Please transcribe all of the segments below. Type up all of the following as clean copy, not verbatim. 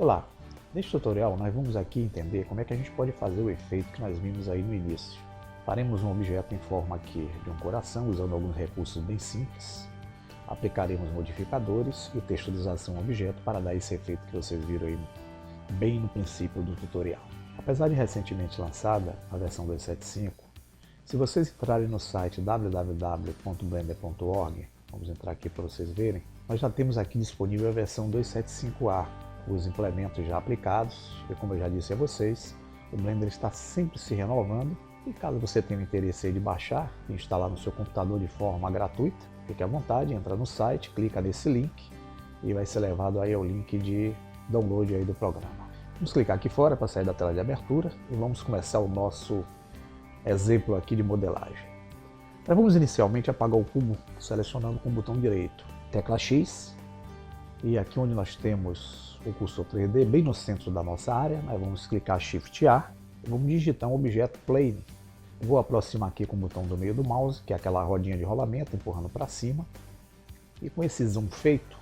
Olá, neste tutorial nós vamos aqui entender como é que a gente pode fazer o efeito que nós vimos aí no início. Faremos um objeto em forma aqui de um coração usando alguns recursos bem simples. Aplicaremos modificadores e texturização objeto para dar esse efeito que vocês viram aí bem no princípio do tutorial. Apesar de recentemente lançada a versão 2.7.5, se vocês entrarem no site www.blender.org, vamos entrar aqui para vocês verem, nós já temos aqui disponível a versão 2.7.5a, os implementos já aplicados, e como eu já disse a vocês, o Blender está sempre se renovando, e caso você tenha o interesse de baixar e instalar no seu computador de forma gratuita, fique à vontade, entra no site, clica nesse link e vai ser levado aí ao link de download aí do programa. Vamos clicar aqui fora para sair da tela de abertura e vamos começar o nosso exemplo aqui de modelagem. Nós vamos inicialmente apagar o cubo selecionando com o botão direito, tecla X, e aqui onde nós temos o cursor 3D, bem no centro da nossa área, nós vamos clicar Shift A e vamos digitar um objeto plane. Vou aproximar aqui com o botão do meio do mouse, que é aquela rodinha de rolamento, empurrando para cima. E com esse zoom feito,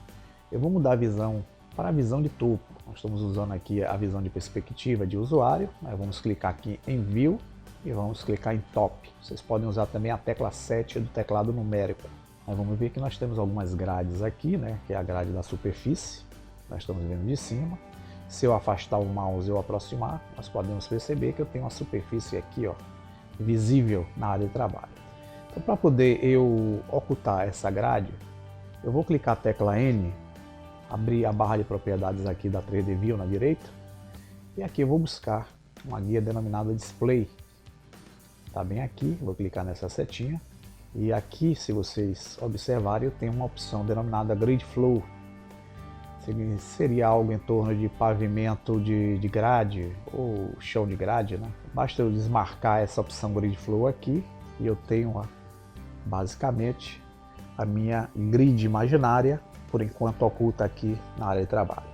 eu vou mudar a visão para a visão de topo. Nós estamos usando aqui a visão de perspectiva de usuário. Nós vamos clicar aqui em View e vamos clicar em Top. Vocês podem usar também a tecla 7 do teclado numérico. Nós vamos ver que nós temos algumas grades aqui, né, que é a grade da superfície. Nós estamos vendo de cima. Se eu afastar o mouse e eu aproximar, nós podemos perceber que eu tenho uma superfície aqui, ó, visível na área de trabalho. Então, para poder eu ocultar essa grade, eu vou clicar a tecla N, abrir a barra de propriedades aqui da 3D View na direita, e aqui eu vou buscar uma guia denominada Display. Está bem aqui, vou clicar nessa setinha, e aqui, se vocês observarem, eu tenho uma opção denominada Grid Flow. Seria algo em torno de pavimento de grade ou chão de grade, né? Basta eu desmarcar essa opção Grid Flow aqui e eu tenho basicamente a minha grid imaginária, por enquanto oculta aqui na área de trabalho.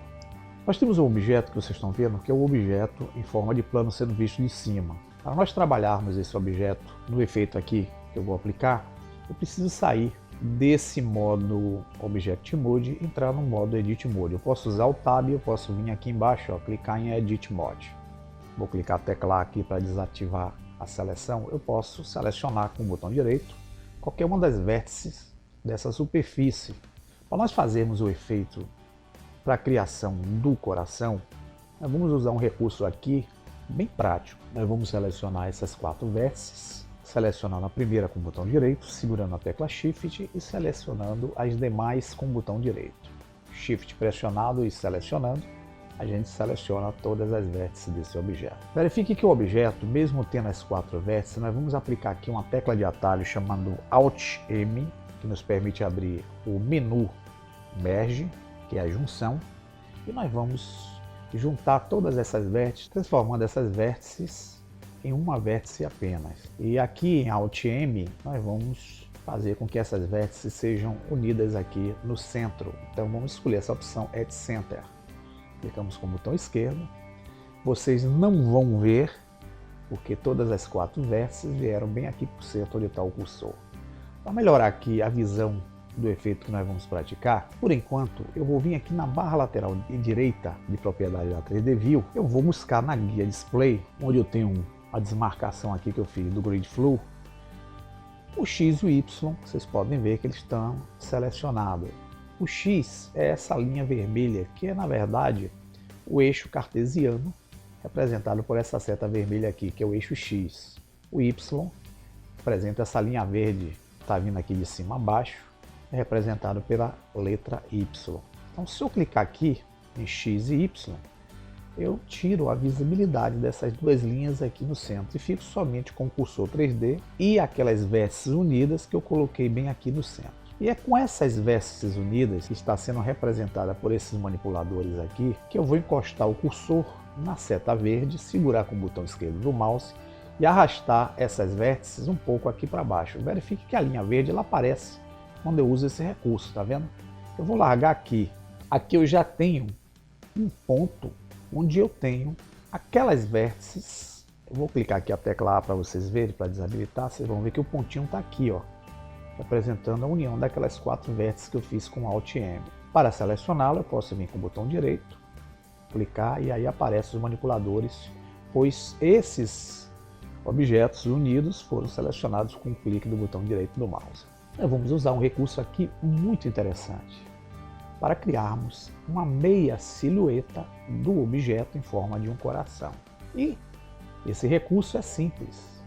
Nós temos um objeto que vocês estão vendo, que é o objeto em forma de plano sendo visto de cima. Para nós trabalharmos esse objeto no efeito aqui que eu vou aplicar, eu preciso sair desse modo Object Mode e entrar no modo Edit Mode. Eu posso usar o Tab, eu posso vir aqui embaixo, ó, clicar em Edit Mode. Vou clicar a tecla aqui para desativar a seleção. Eu posso selecionar com o botão direito qualquer uma das vértices dessa superfície. Para nós fazermos o efeito para a criação do coração, nós vamos usar um recurso aqui bem prático. Nós vamos selecionar essas 4 vértices, selecionando a primeira com o botão direito, segurando a tecla Shift e selecionando as demais com o botão direito. Shift pressionado e selecionando, a gente seleciona todas as vértices desse objeto. Verifique que o objeto, mesmo tendo as 4 vértices, nós vamos aplicar aqui uma tecla de atalho chamando Alt M, que nos permite abrir o menu Merge, que é a junção, e nós vamos juntar todas essas vértices, transformando essas vértices em uma vértice apenas. E aqui em Alt M nós vamos fazer com que essas vértices sejam unidas aqui no centro. Então vamos escolher essa opção Add Center. Clicamos com o botão esquerdo. Vocês não vão ver, porque todas as 4 vértices vieram bem aqui para o centro onde está o cursor. Para melhorar aqui a visão do efeito que nós vamos praticar, por enquanto eu vou vir aqui na barra lateral direita de propriedade da 3D View, eu vou buscar na guia Display, onde eu tenho a desmarcação aqui que eu fiz do Grid Flow, o X e o Y, vocês podem ver que eles estão selecionados. O X é essa linha vermelha, que é na verdade o eixo cartesiano, representado por essa seta vermelha aqui, que é o eixo X. O Y representa essa linha verde, está vindo aqui de cima a baixo, é representado pela letra Y. Então, se eu clicar aqui em X e Y, eu tiro a visibilidade dessas 2 linhas aqui no centro e fico somente com o cursor 3D e aquelas vértices unidas que eu coloquei bem aqui no centro. E é com essas vértices unidas, que está sendo representada por esses manipuladores aqui, que eu vou encostar o cursor na seta verde, segurar com o botão esquerdo do mouse e arrastar essas vértices um pouco aqui para baixo. Verifique que a linha verde ela aparece quando eu uso esse recurso, tá vendo? Eu vou largar aqui. Aqui eu já tenho um ponto onde eu tenho aquelas vértices. Eu vou clicar aqui a tecla A para vocês verem, para desabilitar. Vocês vão ver que o pontinho está aqui, ó, representando a união daquelas 4 vértices que eu fiz com Alt M. Para selecioná-lo, eu posso vir com o botão direito, clicar e aí aparecem os manipuladores, pois esses objetos unidos foram selecionados com o clique do botão direito do mouse. Nós vamos usar um recurso aqui muito interessante para criarmos uma meia silhueta do objeto em forma de um coração. E esse recurso é simples.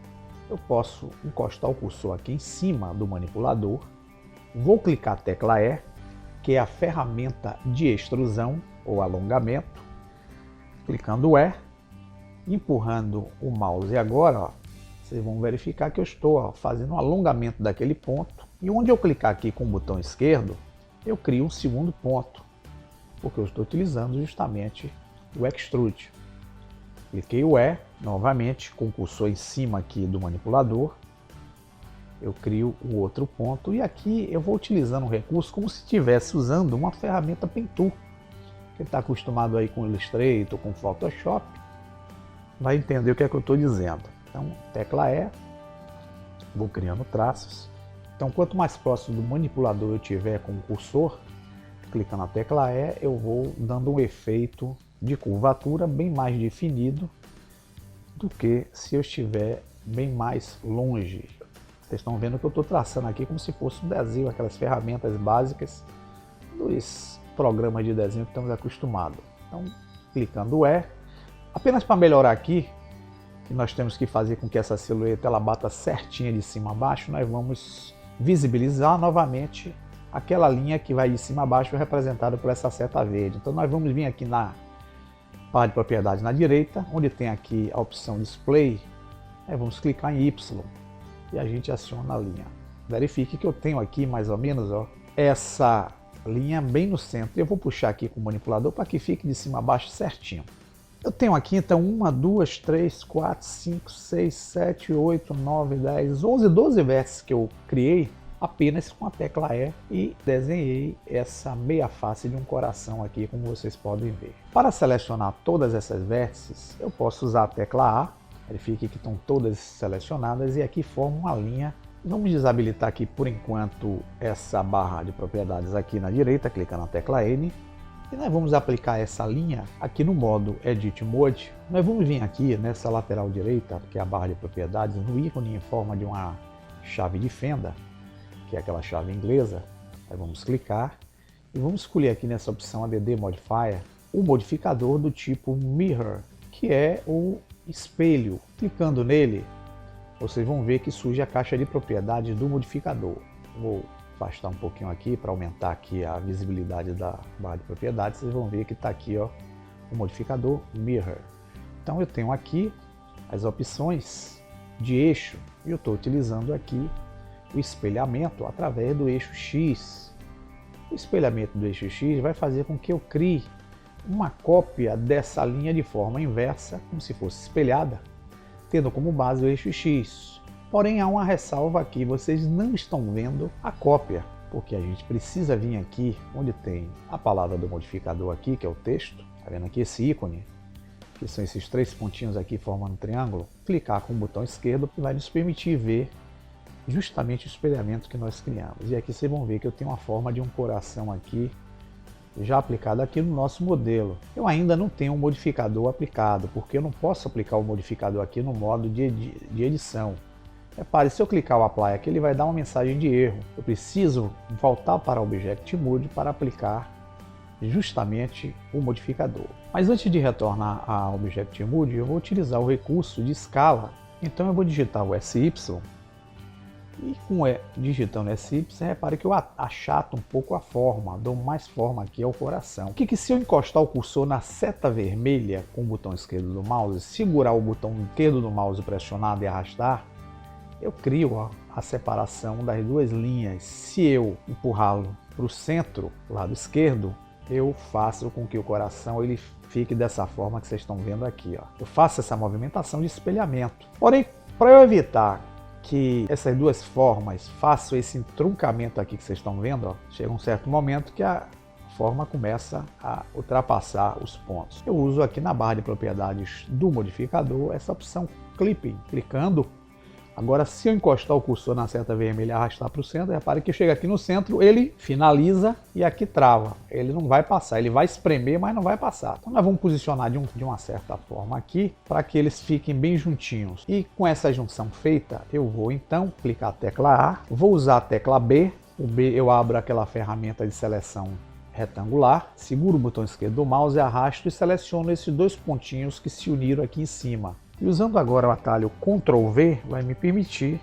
Eu posso encostar o cursor aqui em cima do manipulador, vou clicar a tecla E, que é a ferramenta de extrusão ou alongamento, clicando E, empurrando o mouse, e agora vocês vão verificar que eu estou fazendo um alongamento daquele ponto, e onde eu clicar aqui com o botão esquerdo, eu crio um segundo ponto, porque eu estou utilizando justamente o Extrude. Cliquei o E, novamente com o cursor em cima aqui do manipulador, eu crio o outro ponto, e aqui eu vou utilizando um recurso como se estivesse usando uma ferramenta Pen Tool. Quem está acostumado aí com Illustrator, com Photoshop, vai entender o que é que eu estou dizendo. Então, tecla E, vou criando traços. Então, quanto mais próximo do manipulador eu tiver com o cursor, clicando na tecla E, eu vou dando um efeito de curvatura bem mais definido do que se eu estiver bem mais longe. Vocês estão vendo que eu estou traçando aqui como se fosse um desenho, aquelas ferramentas básicas dos programas de desenho que estamos acostumados. Então, clicando E, apenas para melhorar aqui, que nós temos que fazer com que essa silhueta ela bata certinha de cima a baixo, nós vamos visibilizar novamente aquela linha que vai de cima a baixo representada por essa seta verde. Então nós vamos vir aqui na barra de propriedades na direita, onde tem aqui a opção Display, vamos clicar em Y e a gente aciona a linha. Verifique que eu tenho aqui mais ou menos essa linha bem no centro. Eu vou puxar aqui com o manipulador para que fique de cima a baixo certinho. Eu tenho aqui então 1, 2, 3, 4, 5, 6, 7, 8, 9, 10, 11, 12 vértices que eu criei apenas com a tecla E e desenhei essa meia face de um coração aqui, como vocês podem ver. Para selecionar todas essas vértices, eu posso usar a tecla A, verifique que estão todas selecionadas e aqui forma uma linha. Vamos desabilitar aqui por enquanto essa barra de propriedades aqui na direita, clicando na tecla N. E nós vamos aplicar essa linha aqui no modo Edit Mode. Nós vamos vir aqui nessa lateral direita, que é a barra de propriedades, no ícone em forma de uma chave de fenda, que é aquela chave inglesa. Aí vamos clicar e vamos escolher aqui nessa opção Add Modifier o modificador do tipo Mirror, que é o espelho. Clicando nele, vocês vão ver que surge a caixa de propriedades do modificador. Vou afastar um pouquinho aqui para aumentar aqui a visibilidade da barra de propriedades. Vocês vão ver que está aqui o modificador Mirror. Então eu tenho aqui as opções de eixo e eu estou utilizando aqui o espelhamento através do eixo X. O espelhamento do eixo X vai fazer com que eu crie uma cópia dessa linha de forma inversa, como se fosse espelhada, tendo como base o eixo X. Porém, há uma ressalva aqui, vocês não estão vendo a cópia, porque a gente precisa vir aqui onde tem a palavra do modificador aqui, que é o texto. Está vendo aqui esse ícone, que são esses 3 pontinhos aqui formando um triângulo. Clicar com o botão esquerdo que vai nos permitir ver justamente o espelhamento que nós criamos. E aqui vocês vão ver que eu tenho uma forma de um coração aqui, já aplicado aqui no nosso modelo. Eu ainda não tenho um modificador aplicado, porque eu não posso aplicar o modificador aqui no modo de edição. Repare, se eu clicar o Apply aqui, ele vai dar uma mensagem de erro. Eu preciso voltar para o Object Mode para aplicar justamente o modificador. Mas antes de retornar ao Object Mode, eu vou utilizar o recurso de escala. Então eu vou digitar o SY. E digitando SY, repare que eu achato um pouco a forma, dou mais forma aqui ao coração. Que se eu encostar o cursor na seta vermelha com o botão esquerdo do mouse, segurar o botão esquerdo do mouse pressionado e arrastar, eu crio a separação das duas linhas. Se eu empurrá-lo para o centro, lado esquerdo, eu faço com que o coração ele fique dessa forma que vocês estão vendo aqui. Eu faço essa movimentação de espelhamento. Porém, para eu evitar que essas duas formas façam esse entroncamento aqui que vocês estão vendo, chega um certo momento que a forma começa a ultrapassar os pontos. Eu uso aqui na barra de propriedades do modificador essa opção Clipping. Clicando, Agora, se eu encostar o cursor na seta vermelha e arrastar para o centro, repare que chega aqui no centro, ele finaliza e aqui trava. Ele não vai passar, ele vai espremer, mas não vai passar. Então nós vamos posicionar de uma certa forma aqui, para que eles fiquem bem juntinhos. E com essa junção feita, eu vou então clicar a tecla A, vou usar a tecla B. O B eu abro aquela ferramenta de seleção retangular, seguro o botão esquerdo do mouse, arrasto e seleciono esses dois pontinhos que se uniram aqui em cima. E usando agora o atalho Ctrl V, vai me permitir,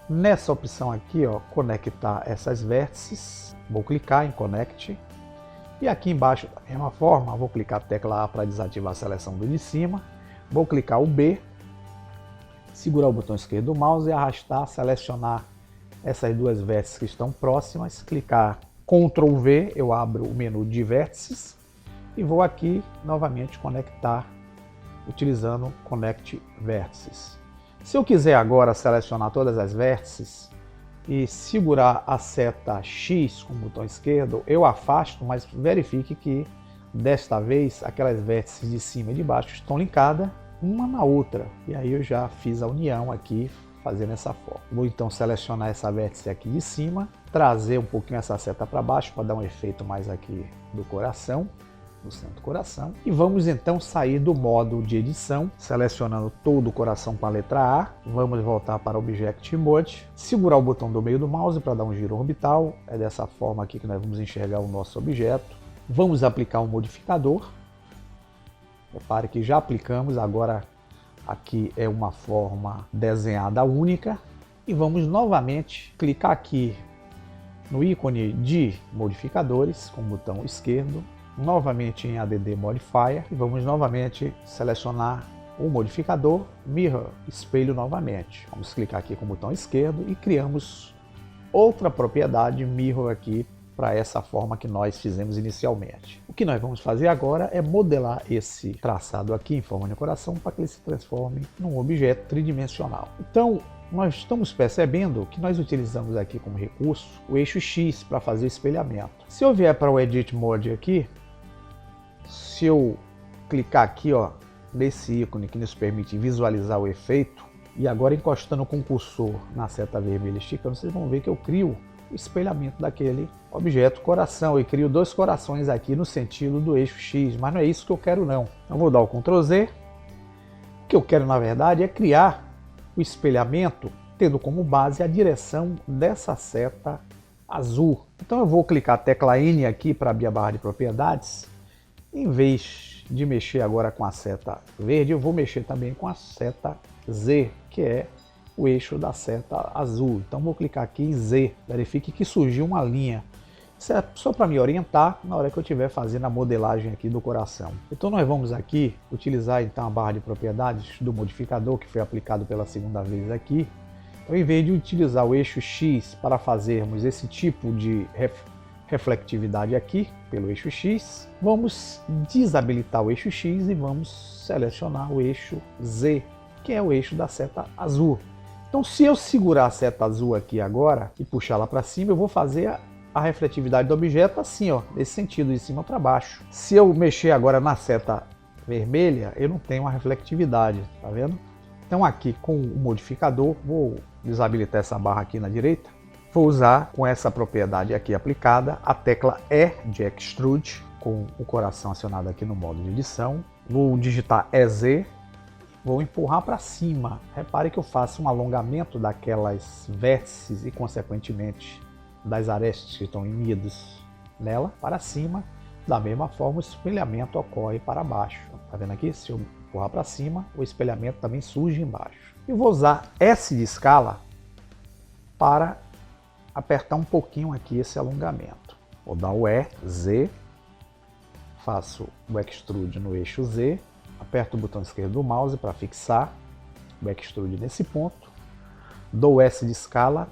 nessa opção aqui, ó, conectar essas vértices. Vou clicar em Connect. E aqui embaixo, da mesma forma, vou clicar a tecla A para desativar a seleção do de cima. Vou clicar o B, segurar o botão esquerdo do mouse e arrastar, selecionar essas duas vértices que estão próximas. Clicar Ctrl V, eu abro o menu de vértices e vou aqui novamente conectar utilizando Connect Vértices. Se eu quiser agora selecionar todas as vértices e segurar a seta X com o botão esquerdo, eu afasto, mas verifique que desta vez aquelas vértices de cima e de baixo estão linkadas uma na outra. E aí eu já fiz a união aqui, fazendo essa forma. Vou então selecionar essa vértice aqui de cima, trazer um pouquinho essa seta para baixo para dar um efeito mais aqui do coração, no centro do coração. E vamos então sair do modo de edição, selecionando todo o coração com a letra A. Vamos voltar para o Object Mode, segurar o botão do meio do mouse para dar um giro orbital. É dessa forma aqui que nós vamos enxergar o nosso objeto. Vamos aplicar um modificador. Repare que já aplicamos, agora aqui é uma forma desenhada única. E vamos novamente clicar aqui no ícone de modificadores com o botão esquerdo, novamente em Add Modifier, e vamos novamente selecionar o modificador Mirror, espelho novamente. Vamos clicar aqui com o botão esquerdo e criamos outra propriedade Mirror aqui para essa forma que nós fizemos inicialmente. O que nós vamos fazer agora é modelar esse traçado aqui em forma de coração para que ele se transforme num objeto tridimensional. Então, nós estamos percebendo que nós utilizamos aqui como recurso o eixo X para fazer o espelhamento. Se eu vier para o Edit Mode aqui, se eu clicar aqui, ó, nesse ícone que nos permite visualizar o efeito, e agora encostando com o cursor na seta vermelha esticando, vocês vão ver que eu crio o espelhamento daquele objeto coração. Eu crio dois corações aqui no sentido do eixo X, mas não é isso que eu quero não. Então vou dar o Ctrl Z. O que eu quero na verdade é criar o espelhamento tendo como base a direção dessa seta azul. Então eu vou clicar a tecla N aqui para abrir a barra de propriedades. Em vez de mexer agora com a seta verde, eu vou mexer também com a seta Z, que é o eixo da seta azul. Então vou clicar aqui em Z, verifique que surgiu uma linha. Isso é só para me orientar na hora que eu estiver fazendo a modelagem aqui do coração. Então nós vamos aqui utilizar então a barra de propriedades do modificador que foi aplicado pela segunda vez aqui. Então, em vez de utilizar o eixo X para fazermos esse tipo de reflectividade aqui pelo eixo X, vamos desabilitar o eixo X e vamos selecionar o eixo Z, que é o eixo da seta azul. Então, se eu segurar a seta azul aqui agora e puxar lá para cima, eu vou fazer a refletividade do objeto assim, ó, nesse sentido, de cima para baixo. Se eu mexer agora na seta vermelha, eu não tenho uma reflectividade, tá vendo? Então aqui com o modificador, vou desabilitar essa barra aqui na direita, vou usar com essa propriedade aqui aplicada a tecla E de Extrude, com o coração acionado aqui no modo de edição. Vou digitar EZ, vou empurrar para cima. Repare que eu faço um alongamento daquelas vértices e consequentemente das arestas que estão unidas nela para cima. Da mesma forma, o espelhamento ocorre para baixo. Tá vendo aqui? Se eu empurrar para cima, o espelhamento também surge embaixo. E vou usar S de escala para apertar um pouquinho aqui esse alongamento. Vou dar o E, Z, faço o Extrude no eixo Z, aperto o botão esquerdo do mouse para fixar o Extrude nesse ponto, dou S de escala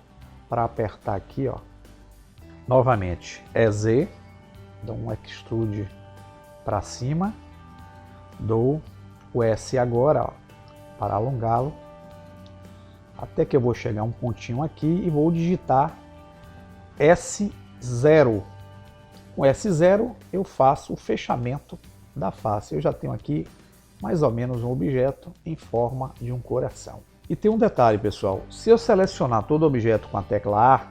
para apertar aqui, ó, novamente EZ, dou um Extrude para cima, dou o S agora, ó, para alongá-lo, até que eu vou chegar a um pontinho aqui e vou digitar S0. Com S0 eu faço o fechamento da face. Eu já tenho aqui mais ou menos um objeto em forma de um coração. E tem um detalhe, pessoal, se eu selecionar todo o objeto com a tecla A,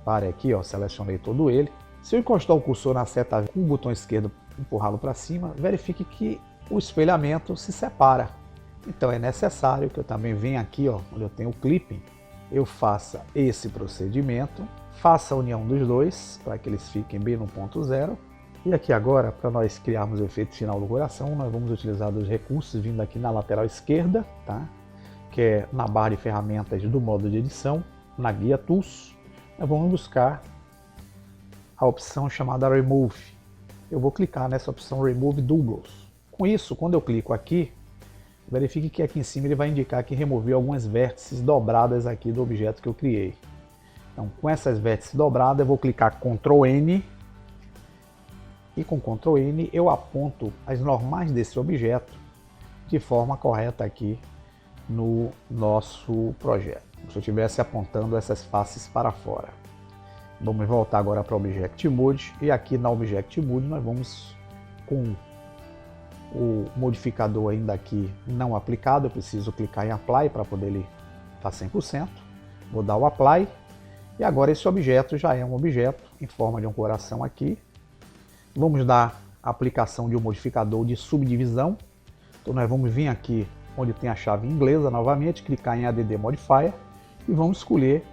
pare aqui, ó, selecionei todo ele. Se eu encostar o cursor na seta com o botão esquerdo e empurrá-lo para cima, verifique que o espelhamento se separa. Então é necessário que eu também venha aqui, ó, onde eu tenho o clipping, eu faça esse procedimento, faça a união dos dois para que eles fiquem bem no ponto zero. E aqui agora, para nós criarmos o efeito final do coração, nós vamos utilizar os recursos vindo aqui na lateral esquerda, tá? Que é na barra de ferramentas do modo de edição, na guia Tools, nós vamos buscar a opção chamada Remove. Eu vou clicar nessa opção Remove Doubles. Com isso, quando eu clico aqui, verifique que aqui em cima ele vai indicar que removeu algumas vértices dobradas aqui do objeto que eu criei. Então, com essas vértices dobradas, eu vou clicar Ctrl N, e com Ctrl N eu aponto as normais desse objeto de forma correta aqui no nosso projeto, se eu estivesse apontando essas faces para fora. Vamos voltar agora para o Object Mode, e aqui na Object Mode nós vamos com o modificador ainda aqui não aplicado, eu preciso clicar em Apply para poder ele estar 100%, vou dar o Apply, e agora esse objeto já é um objeto em forma de um coração aqui. Vamos dar a aplicação de um modificador de subdivisão, então nós vamos vir aqui onde tem a chave inglesa novamente, clicar em Add Modifier e vamos escolher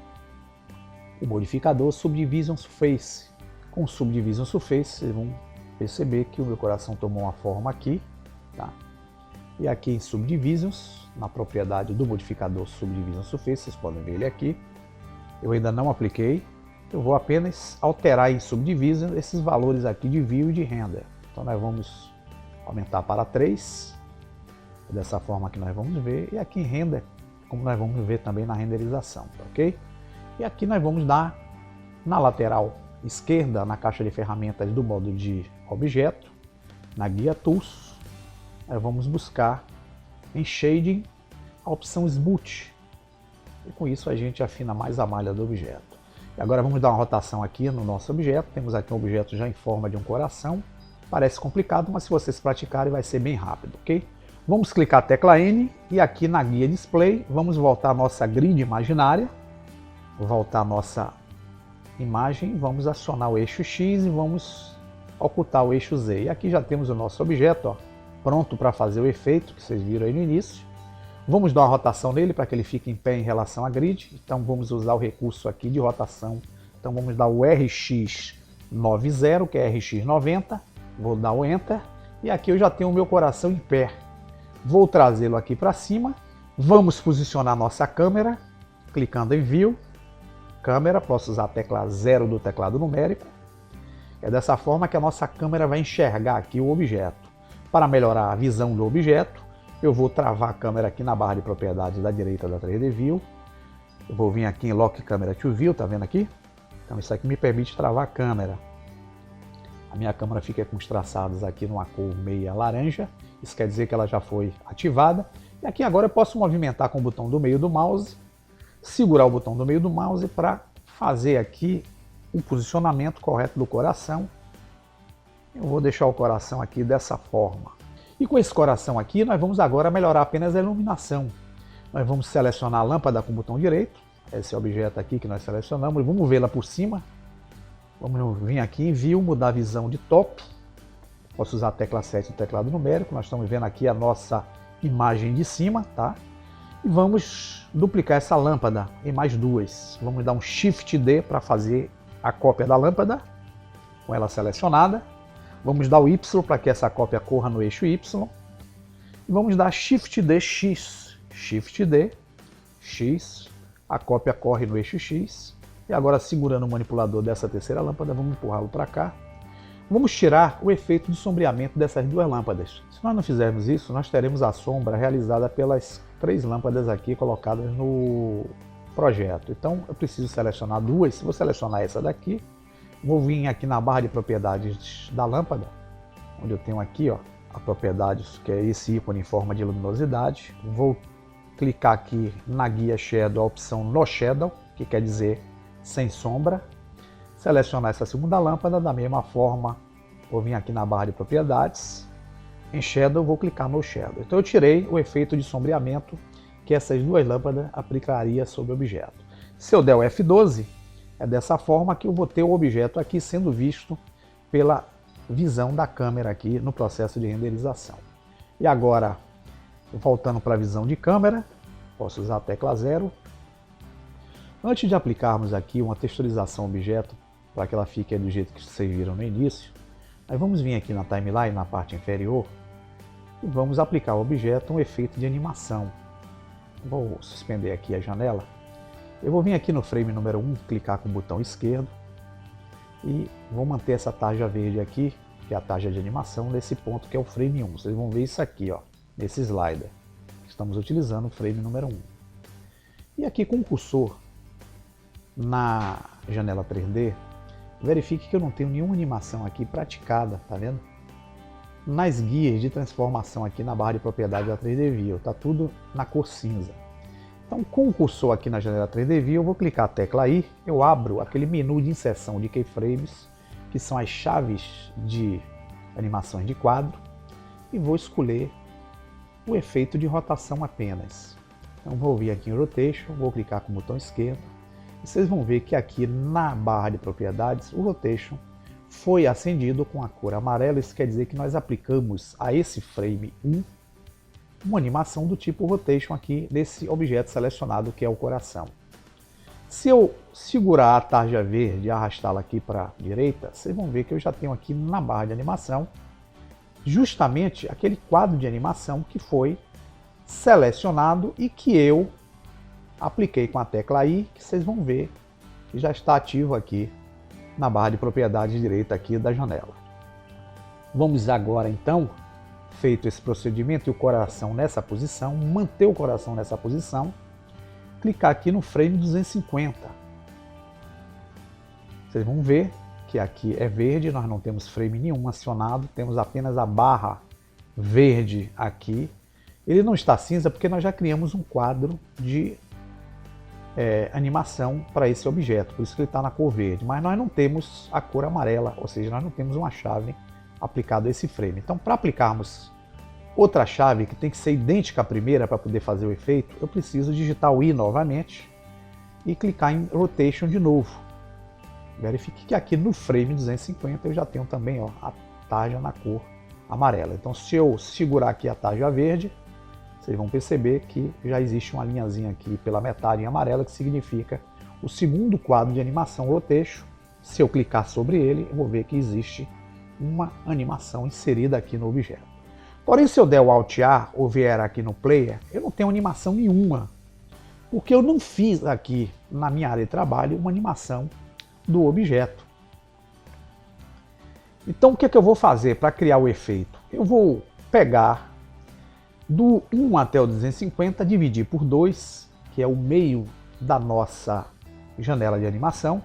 o modificador Subdivision Surface. Com Subdivision Surface vocês vão perceber que o meu coração tomou uma forma aqui, tá? E aqui em Subdivisions, na propriedade do modificador Subdivision Surface, vocês podem ver ele aqui, eu ainda não apliquei, eu vou apenas alterar em Subdivision esses valores aqui de view e de render. Então nós vamos aumentar para 3, dessa forma que nós vamos ver, e aqui em render, como nós vamos ver também na renderização, tá ok? E aqui nós vamos dar na lateral esquerda, na caixa de ferramentas do modo de objeto, na guia Tools, nós vamos buscar em Shading a opção Smooth, e com isso a gente afina mais a malha do objeto. E agora vamos dar uma rotação aqui no nosso objeto, temos aqui um objeto já em forma de um coração, parece complicado, mas se vocês praticarem vai ser bem rápido, ok? Vamos clicar a tecla N e aqui na guia Display vamos voltar a nossa grid imaginária, voltar a nossa imagem, vamos acionar o eixo X e vamos ocultar o eixo Z. E aqui já temos o nosso objeto, ó, pronto para fazer o efeito que vocês viram aí no início. Vamos dar uma rotação nele para que ele fique em pé em relação à grid, então vamos usar o recurso aqui de rotação. Então vamos dar o RX90, que é RX90, vou dar o Enter, e aqui eu já tenho o meu coração em pé. Vou trazê-lo aqui para cima, vamos posicionar nossa câmera, clicando em View, Câmera, posso usar a tecla 0 do teclado numérico. É dessa forma que a nossa câmera vai enxergar aqui o objeto. Para melhorar a visão do objeto, eu vou travar a câmera aqui na barra de propriedades da direita da 3D View. Eu vou vir aqui em Lock Camera to View, tá vendo aqui? Então isso aqui me permite travar a câmera. A minha câmera fica com os traçados aqui numa cor meia laranja, isso quer dizer que ela já foi ativada. E aqui agora eu posso movimentar com o botão do meio do mouse, segurar o botão do meio do mouse para fazer aqui o posicionamento correto do coração. Eu vou deixar o coração aqui dessa forma. E com esse coração aqui nós vamos agora melhorar apenas a iluminação. Nós vamos selecionar a lâmpada com o botão direito, esse objeto aqui que nós selecionamos, e vamos vê-la por cima. Vamos vir aqui em View, mudar a visão de top. Posso usar a tecla 7 do teclado numérico. Nós estamos vendo aqui a nossa imagem de cima, tá? E vamos duplicar essa lâmpada em mais duas. Vamos dar um Shift D para fazer a cópia da lâmpada, com ela selecionada. Vamos dar o Y para que essa cópia corra no eixo Y. E vamos dar Shift D X. Shift D X. A cópia corre no eixo X. E agora, segurando o manipulador dessa terceira lâmpada, vamos empurrá-lo para cá. Vamos tirar o efeito de sombreamento dessas duas lâmpadas. Se nós não fizermos isso, nós teremos a sombra realizada pelas 3 lâmpadas aqui colocadas no projeto. Então eu preciso selecionar duas. Vou selecionar essa daqui. Vou vir aqui na barra de propriedades da lâmpada, onde eu tenho aqui, ó, a propriedades, que é esse ícone em forma de luminosidade. Vou clicar aqui na guia Shadow, a opção No Shadow, que quer dizer sem sombra. Selecionar essa segunda lâmpada, da mesma forma, vou vir aqui na barra de propriedades, em Shadow, vou clicar no Shadow. Então eu tirei o efeito de sombreamento que essas duas lâmpadas aplicaria sobre o objeto. Se eu der o F12, é dessa forma que eu vou ter o objeto aqui sendo visto pela visão da câmera aqui no processo de renderização. E agora, voltando para a visão de câmera, posso usar a tecla 0. Antes de aplicarmos aqui uma texturização objeto, para que ela fique do jeito que vocês viram no início, nós vamos vir aqui na timeline, na parte inferior, e vamos aplicar ao objeto um efeito de animação. Vou suspender aqui a janela. Eu vou vir aqui no frame número 1, clicar com o botão esquerdo, e vou manter essa tarja verde aqui, que é a tarja de animação, nesse ponto que é o frame 1. Vocês vão ver isso aqui, ó, nesse slider. Estamos utilizando o frame número 1. E aqui com o cursor na janela 3D, verifique que eu não tenho nenhuma animação aqui praticada, tá vendo? Nas guias de transformação aqui na barra de propriedade da 3D View, tá tudo na cor cinza. Então com o cursor aqui na janela 3D View, eu vou clicar a tecla I, eu abro aquele menu de inserção de keyframes, que são as chaves de animações de quadro, e vou escolher o efeito de rotação apenas. Então vou vir aqui em Rotation, vou clicar com o botão esquerdo, e vocês vão ver que aqui na barra de propriedades, o Rotation foi acendido com a cor amarela. Isso quer dizer que nós aplicamos a esse frame 1 uma animação do tipo Rotation aqui nesse objeto selecionado que é o coração. Se eu segurar a tarja verde e arrastá-la aqui para a direita, vocês vão ver que eu já tenho aqui na barra de animação justamente aquele quadro de animação que foi selecionado e que eu apliquei com a tecla I, que vocês vão ver que já está ativo aqui na barra de propriedades direita aqui da janela. Vamos agora então, feito esse procedimento e o coração nessa posição, manter o coração nessa posição, clicar aqui no frame 250. Vocês vão ver que aqui é verde, nós não temos frame nenhum acionado, temos apenas a barra verde aqui. Ele não está cinza porque nós já criamos um quadro de animação para esse objeto, por isso que ele está na cor verde, mas nós não temos a cor amarela, ou seja, nós não temos uma chave aplicada a esse frame. Então, para aplicarmos outra chave que tem que ser idêntica à primeira para poder fazer o efeito, eu preciso digitar o I novamente e clicar em Rotation de novo. Verifique que aqui no frame 250 eu já tenho também, ó, a tarja na cor amarela. Então, se eu segurar aqui a tarja verde, vocês vão perceber que já existe uma linhazinha aqui pela metade em amarela, que significa o segundo quadro de animação Rotation. Se eu clicar sobre ele, eu vou ver que existe uma animação inserida aqui no objeto. Porém, se eu der o Alt A ou vier aqui no Player, eu não tenho animação nenhuma, porque eu não fiz aqui na minha área de trabalho uma animação do objeto. Então, o que é que eu vou fazer para criar o efeito? Eu vou pegar do 1 até o 250, dividir por 2, que é o meio da nossa janela de animação.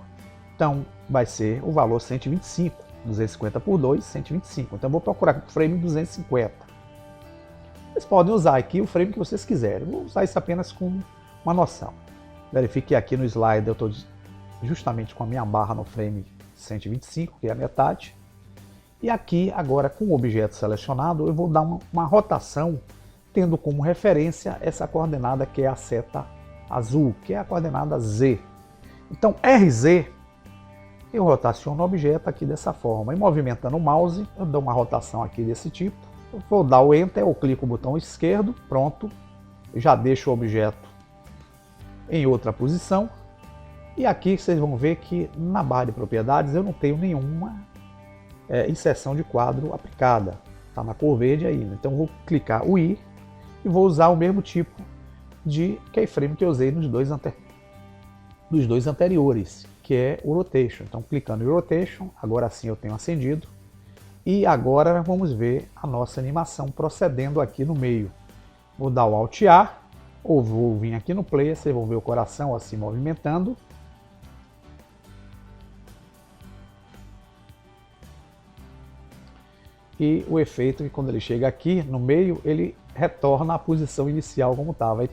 Então, vai ser o valor 125. 250 por 2, 125. Então, eu vou procurar o frame 250. Vocês podem usar aqui o frame que vocês quiserem. Eu vou usar isso apenas com uma noção. Verifique que aqui no slide eu estou justamente com a minha barra no frame 125, que é a metade. E aqui, agora, com o objeto selecionado, eu vou dar uma rotação, tendo como referência essa coordenada que é a seta azul, que é a coordenada Z. Então, RZ, eu rotaciono o objeto aqui dessa forma. E movimentando o mouse, eu dou uma rotação aqui desse tipo. Eu vou dar o Enter, eu clico o botão esquerdo, pronto. Já deixo o objeto em outra posição. E aqui vocês vão ver que na barra de propriedades eu não tenho nenhuma inserção de quadro aplicada. Está na cor verde ainda. Então eu vou clicar o I e vou usar o mesmo tipo de keyframe que eu usei nos dois anteriores, que é o Rotation. Então clicando em Rotation, agora sim eu tenho acendido. E agora vamos ver a nossa animação procedendo aqui no meio. Vou dar o Alt A, ou vou vir aqui no Player, vocês vão ver o coração assim movimentando. E o efeito é que quando ele chega aqui no meio, ele retorna à posição inicial como estava.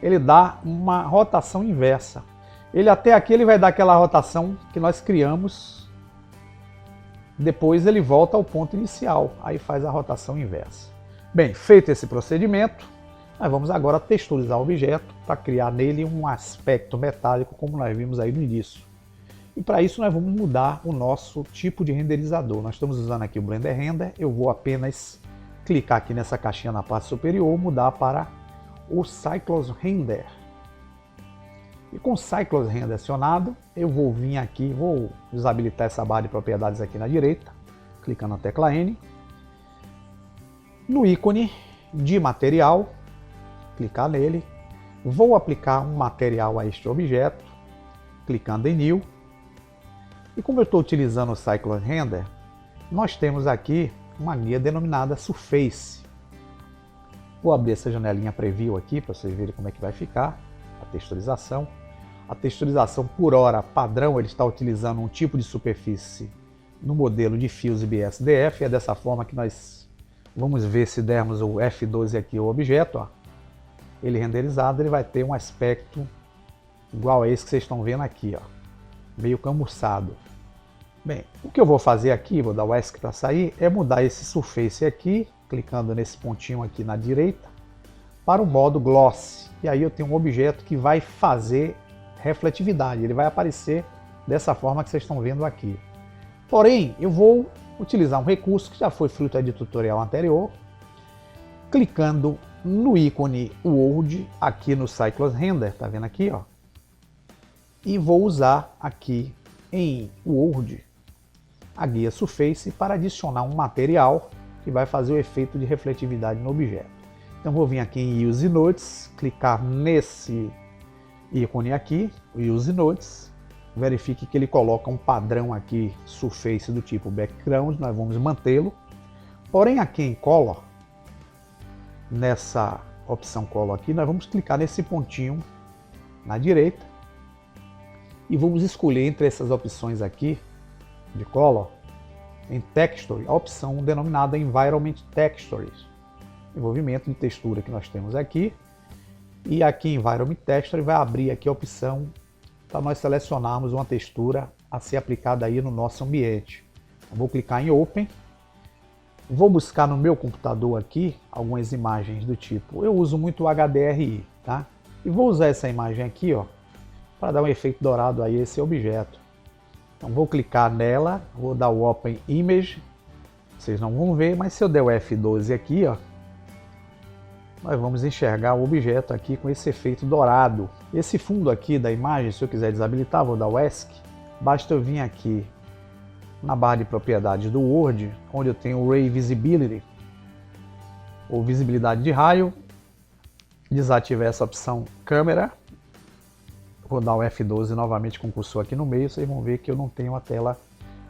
Ele dá uma rotação inversa. Ele até aqui ele vai dar aquela rotação que nós criamos. Depois ele volta ao ponto inicial. Aí faz a rotação inversa. Bem, feito esse procedimento, Nós vamos agora texturizar o objeto para criar nele um aspecto metálico, como nós vimos aí no início. E para isso nós vamos mudar o nosso tipo de renderizador. Nós estamos usando aqui o Blender Render. Eu vou apenas clicar aqui nessa caixinha na parte superior, mudar para o Cyclones Render. E com o Cyclones Render acionado, eu vou vir aqui, vou desabilitar essa barra de propriedades aqui na direita, clicando na tecla N. No ícone de material, clicar nele, vou aplicar um material a este objeto, clicando em New. E como eu estou utilizando o Cyclones Render, nós temos aqui uma guia denominada Surface. Vou abrir essa janelinha Preview aqui para vocês verem como é que vai ficar a texturização. A texturização por hora padrão, ele está utilizando um tipo de superfície no modelo de Fuse BSDF. É dessa forma que nós vamos ver se dermos o F12 aqui, o objeto, ó. Ele renderizado, ele vai ter um aspecto igual a esse que vocês estão vendo aqui, ó, meio camurçado. Bem, o que eu vou fazer aqui, vou dar o ESC para sair, é mudar esse Surface aqui, clicando nesse pontinho aqui na direita, para o modo Gloss. E aí eu tenho um objeto que vai fazer refletividade, ele vai aparecer dessa forma que vocês estão vendo aqui. Porém, eu vou utilizar um recurso que já foi fruto de tutorial anterior, clicando no ícone World aqui no Cyclones Render, tá vendo aqui, ó? E vou usar aqui em World a guia Surface para adicionar um material que vai fazer o efeito de refletividade no objeto. Então vou vir aqui em Use Nodes, clicar nesse ícone aqui, Use Nodes, verifique que ele coloca um padrão aqui Surface do tipo Background, nós vamos mantê-lo. Porém aqui em Color, nessa opção Color aqui, nós vamos clicar nesse pontinho na direita e vamos escolher entre essas opções aqui de Color, em Texture, a opção denominada Environment Textures, envolvimento de textura que nós temos aqui. E aqui em Environment Texture vai abrir aqui a opção para nós selecionarmos uma textura a ser aplicada aí no nosso ambiente. Eu vou clicar em Open. Vou buscar no meu computador aqui algumas imagens do tipo, eu uso muito o HDRI, tá? E vou usar essa imagem aqui, ó, para dar um efeito dourado aí a esse objeto. Então vou clicar nela, vou dar o Open Image, vocês não vão ver, mas se eu der o F12 aqui, ó, nós vamos enxergar o objeto aqui com esse efeito dourado. Esse fundo aqui da imagem, se eu quiser desabilitar, vou dar o ESC, basta eu vir aqui na barra de propriedades do Word, onde eu tenho o Ray Visibility, ou visibilidade de raio, desativar essa opção câmera, vou dar o F12 novamente com o cursor aqui no meio, vocês vão ver que eu não tenho a tela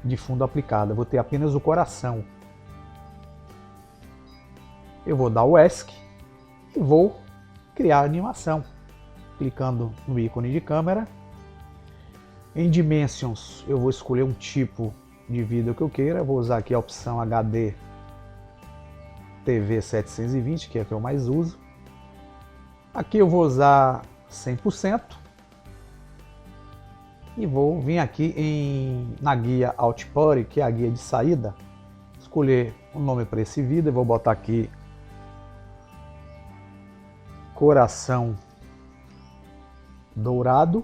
de fundo aplicada, vou ter apenas o coração. Eu vou dar o ESC e vou criar a animação, clicando no ícone de câmera. Em Dimensions eu vou escolher um tipo de vídeo que eu queira, vou usar aqui a opção HD TV 720, que é a que eu mais uso. Aqui eu vou usar 100% e vou vir aqui na guia Output, que é a guia de saída, escolher um nome para esse vídeo. Eu vou botar aqui Coração Dourado.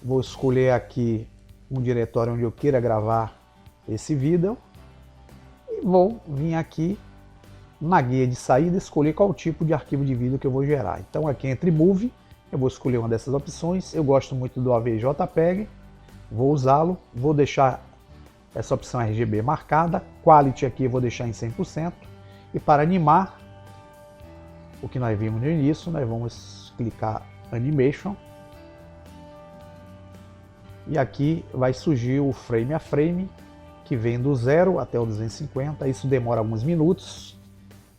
Vou escolher aqui um diretório onde eu queira gravar esse vídeo e vou vir aqui na guia de saída e escolher qual tipo de arquivo de vídeo que eu vou gerar. Então aqui entre Movie eu vou escolher uma dessas opções. Eu gosto muito do AVJPEG, vou usá-lo, vou deixar essa opção RGB marcada, Quality aqui eu vou deixar em 100%, e para animar o que nós vimos no início, nós vamos clicar Animation. E aqui vai surgir o frame a frame, que vem do 0 até o 250. Isso demora alguns minutos.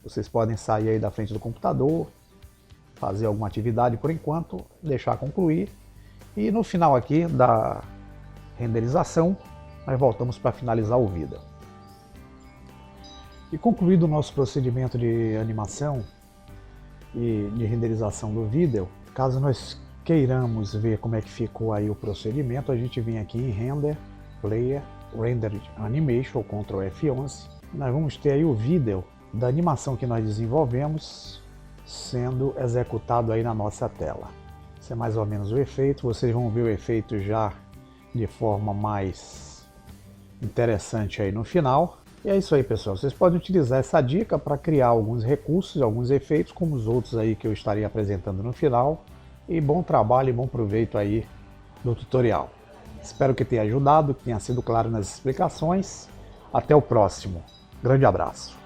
Vocês podem sair aí da frente do computador, fazer alguma atividade por enquanto, deixar concluir. E no final aqui da renderização, nós voltamos para finalizar o vídeo. E concluído o nosso procedimento de animação e de renderização do vídeo, caso nós queiramos ver como é que ficou aí o procedimento, a gente vem aqui em Render, Player, Render Animation, ou Ctrl F11. Nós vamos ter aí o vídeo da animação que nós desenvolvemos sendo executado aí na nossa tela. Esse é mais ou menos o efeito. Vocês vão ver o efeito já de forma mais interessante aí no final. E é isso aí, pessoal. Vocês podem utilizar essa dica para criar alguns recursos, alguns efeitos, como os outros aí que eu estarei apresentando no final. E bom trabalho e bom proveito aí do tutorial. Espero que tenha ajudado, que tenha sido claro nas explicações. Até o próximo. Grande abraço.